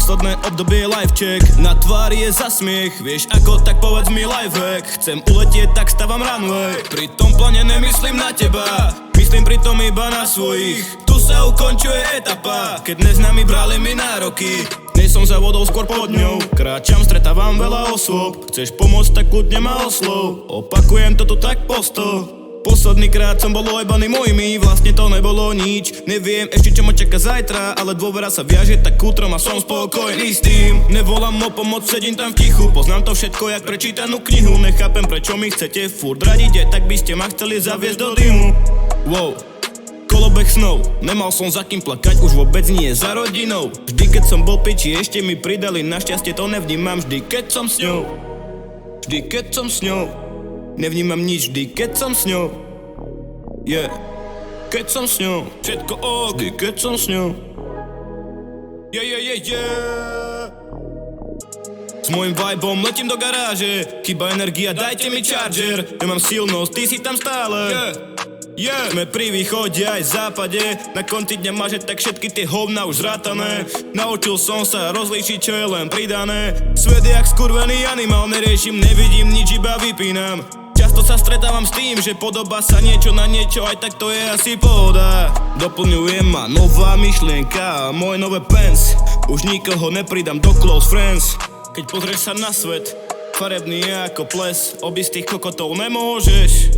posledné obdobie life check. Na tvári je zasmiech, vieš ako, tak povedz mi lifehack. Chcem uletieť, tak stavam runway. Pri tom plane nemyslím na teba, myslím pritom iba na svojich. Tu sa ukončuje etapa, keď neznámi brali mi nároky. Nie som za vodou, skôr pod ňou. Kráčam, stretávam veľa osôb. Chceš pomôcť, tak kľudne ma oslov. Opakujem to tu tak po 100. Posledný krát som bol ojebaný mojimi, vlastne to nebolo nič. Neviem ešte čo ma čaká zajtra, ale dôvera sa viaže tak útrom a som spokojný s tým. Nevolám o pomoc, sedím tam v tichu. Poznám to všetko jak prečítanú knihu. Nechápem prečo mi chcete furt radiť, tak by ste ma chceli zaviesť do dymu. Wow, kolobeh snov, nemal som za kým plakať, už vôbec nie za rodinou. Vždy keď som bol piči, ešte mi pridali, našťastie to nevnímam. Vždy keď som s ňou, vždy keď som s ňou, nevnímam nič, vždy keď som s ňou. Yeah, keď som s ňou, všetko ok, vždy keď som s ňou. Yeah. S mojim vibom letím do garáže, chýba energia, dajte mi charger. Ja mám silnosť, ty si tam stále. Yeah. Sme pri východe aj západe, na konci dňa maže tak všetky tie hovna už zrátané. Naučil som sa rozlíšiť čo je len pridané. Svet je jak skurvený animál, neriešim, nevidím nič, iba vypínam. Často sa stretávam s tým, že podobá sa niečo na niečo, aj tak to je asi pohoda. Doplňuje ma nová myšlienka, môj nové pants. Už nikoho nepridám do close friends. Keď pozrieš sa na svet, farebný je ako ples, obísť tých kokotov nemôžeš.